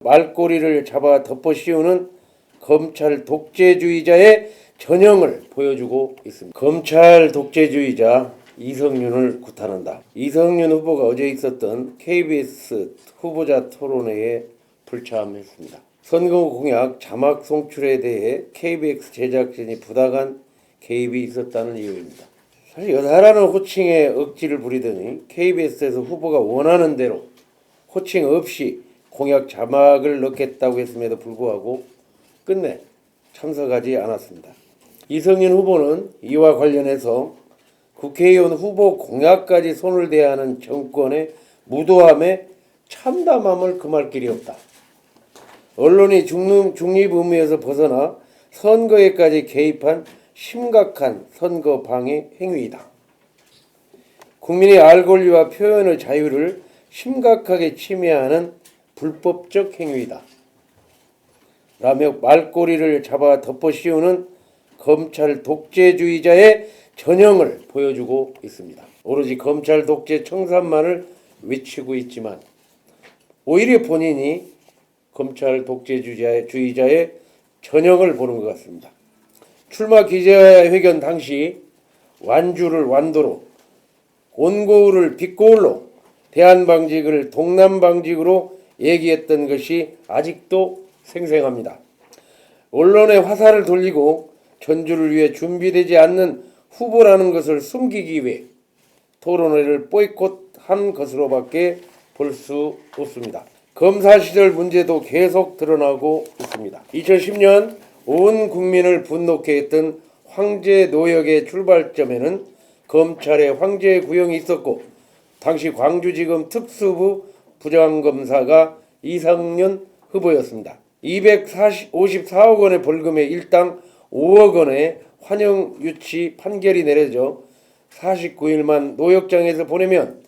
말꼬리를 잡아 덮어 씌우는 검찰 독재주의자의 전형을 보여주고 있습니다. 검찰 독재주의자 이성윤을 구탄한다. 이성윤 후보가 어제 있었던 KBS 후보자 토론회에 불참했습니다. 선거 공약 자막 송출에 대해 KBS 제작진이 부당한 개입이 있었다는 이유입니다. 사실 여사라는 호칭에 억지를 부리더니 KBS에서 후보가 원하는 대로 호칭 없이 공약 자막을 넣겠다고 했음에도 불구하고 끝내 참석하지 않았습니다. 이성윤 후보는 이와 관련해서 국회의원 후보 공약까지 손을 대야 하는 정권의 무도함에 참담함을 금할 길이 없다. 언론이 중립 의무에서 벗어나 선거에까지 개입한 심각한 선거 방해 행위이다. 국민의 알 권리와 표현의 자유를 심각하게 침해하는 불법적 행위이다. 라며 말꼬리를 잡아 덮어 씌우는 검찰 독재주의자의 전형을 보여주고 있습니다. 오로지 검찰 독재 청산만을 외치고 있지만 오히려 본인이 검찰 독재주의자의 전형을 보는 것 같습니다. 출마 기자회견 당시 완주를 완도로, 온고울을 빛고울로, 대한방직을 동남방직으로 얘기했던 것이 아직도 생생합니다. 언론의 화살을 돌리고 전주를 위해 준비되지 않는 후보라는 것을 숨기기 위해 토론회를 보이콧한 것으로밖에 볼 수 없습니다. 검사 시절 문제도 계속 드러나고 있습니다. 2010년 온 국민을 분노케 했던 황제 노역의 출발점에는 검찰의 황제 구형이 있었고 당시 광주지검 특수부 부장검사가 이성윤 후보였습니다. 254억 원의 벌금에 일당 5억 원의 환영 유치 판결이 내려져 49일만 노역장에서 보내면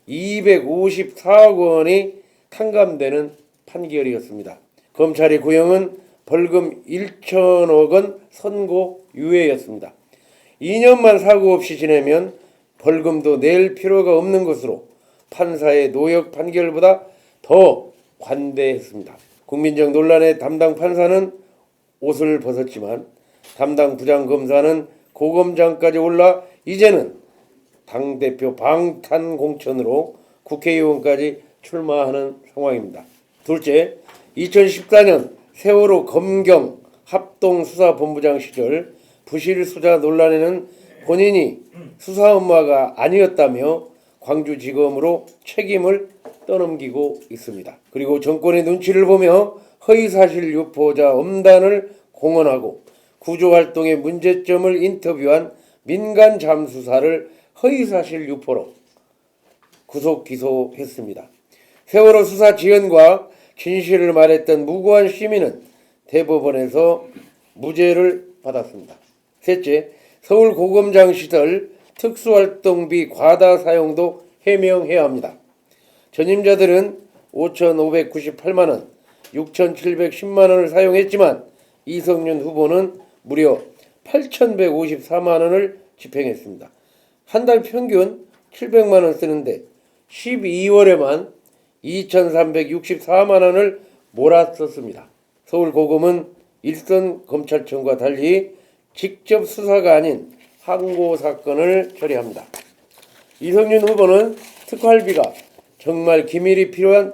254억 원이 탕감되는 판결이었습니다. 검찰의 구형은 벌금 1천억 원 선고유예였습니다. 2년만 사고 없이 지내면 벌금도 낼 필요가 없는 것으로 판사의 노역 판결보다 더 관대했습니다. 국민적 논란의 담당 판사는 옷을 벗었지만 담당 부장검사는 고검장까지 올라 이제는 당대표 방탄공천으로 국회의원까지 출마하는 상황입니다. 둘째, 2014년 세월호 검경 합동수사본부장 시절 부실수사 논란에는 본인이 수사 업무가 아니었다며 광주지검으로 책임을 떠넘기고 있습니다. 그리고 정권의 눈치를 보며 허위사실 유포자 엄단을 공언하고 구조활동의 문제점을 인터뷰한 민간 잠수사를 허위사실 유포로 구속 기소했습니다. 세월호 수사 지연과 진실을 말했던 무고한 시민은 대법원에서 무죄를 받았습니다. 셋째, 서울고검장 시절 특수활동비 과다 사용도 해명해야 합니다. 전임자들은 5,598만 원, 6,710만 원을 사용했지만 이성윤 후보는 무려 8,154만 원을 집행했습니다. 한 달 평균 700만 원 쓰는데 12월에만 2,364만 원을 몰았었습니다. 서울고검은 일선 검찰청과 달리 직접 수사가 아닌 항고 사건을 처리합니다. 이성윤 후보는 특활비가 정말 기밀이 필요한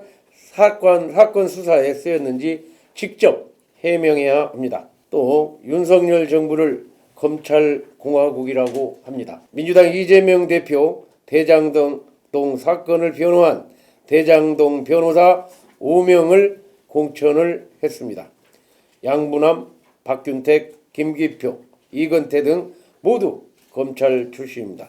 사건 수사에 쓰였는지 직접 해명해야 합니다. 또 윤석열 정부를 검찰공화국이라고 합니다. 민주당 이재명 대표 대장동 사건을 변호한 대장동 변호사 5명을 공천을 했습니다. 양부남, 박균택, 김기표, 이건태 등 모두 검찰 출신입니다.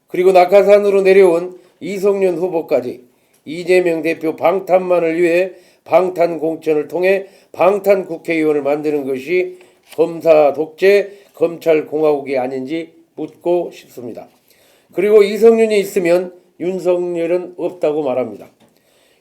그리고 낙하산으로 내려온 이성윤 후보까지 이재명 대표 방탄만을 위해 방탄 공천을 통해 방탄 국회의원을 만드는 것이 검사 독재 검찰 공화국이 아닌지 묻고 싶습니다. 그리고 이성윤이 있으면 윤석열은 없다고 말합니다.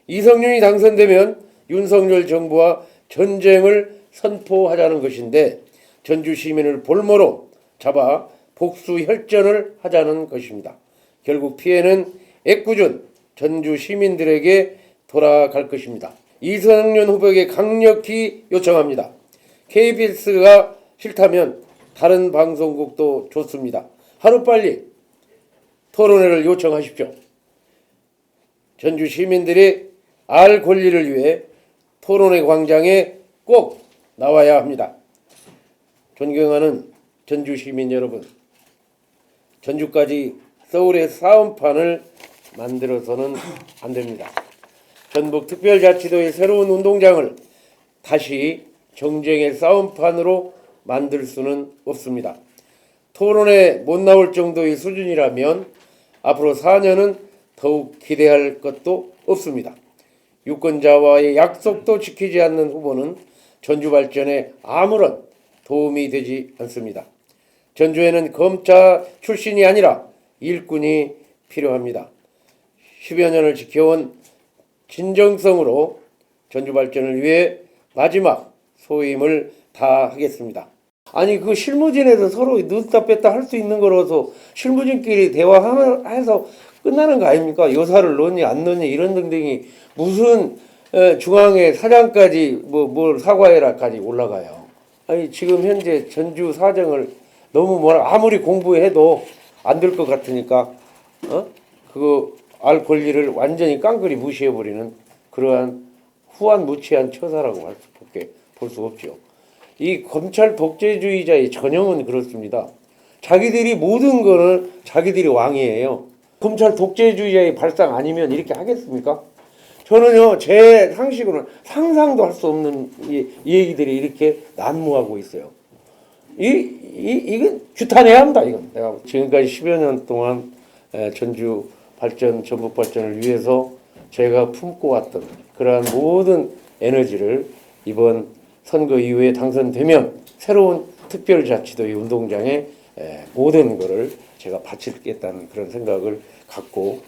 이성윤이 당선되면 윤석열 정부와 전쟁을 선포하자는 것인데 전주 시민을 볼모로 잡아 복수 혈전을 하자는 것입니다. 결국 피해는 애꿎은 전주 시민들에게 돌아갈 것입니다. 이성윤 후보에게 강력히 요청합니다. KBS가 싫다면 다른 방송국도 좋습니다. 하루빨리 토론회를 요청하십시오. 전주 시민들이 알 권리를 위해 토론회 광장에 꼭 나와야 합니다. 존경하는 전주 시민 여러분, 전주까지 서울의 싸움판을 만들어서는 안 됩니다. 전북특별자치도의 새로운 운동장을 다시 정쟁의 싸움판으로 만들 수는 없습니다. 토론에 못 나올 정도의 수준이라면 앞으로 4년은 더욱 기대할 것도 없습니다. 유권자와의 약속도 지키지 않는 후보는 전주 발전에 아무런 도움이 되지 않습니다. 전주에는 검사 출신이 아니라 일꾼이 필요합니다. 10여 년을 지켜온 진정성으로 전주 발전을 위해 마지막 소임을 다하겠습니다. 아니 그 실무진에서 서로 넣다 뺐다 할 수 있는 거라서 실무진끼리 대화해서 끝나는 거 아닙니까? 여사를 넣니 안 넣니 이런 등등이 무슨 중앙의 사장까지 뭘 사과해라까지 올라가요. 아니 지금 현재 전주 사정을 너무 아무리 공부해도 안 될 것 같으니까 그거 알 권리를 완전히 깡그리 무시해버리는 그러한 후한무치한 처사라고 할 수밖에 볼 수 없죠. 이 검찰 독재주의자의 전형은 그렇습니다. 자기들이 모든 거는 자기들이 왕이에요. 검찰 독재주의자의 발상 아니면 이렇게 하겠습니까? 저는요 제 상식으로는 상상도 할 수 없는 이 얘기들이 이렇게 난무하고 있어요. 이건 규탄해야 합니다. 이건 내가 지금까지 10여 년 동안 전주 발전, 전북 발전을 위해서 제가 품고 왔던 그러한 모든 에너지를 이번 선거 이후에 당선되면 새로운 특별자치도의 운동장에 모든 것을 제가 바치겠다는 그런 생각을 갖고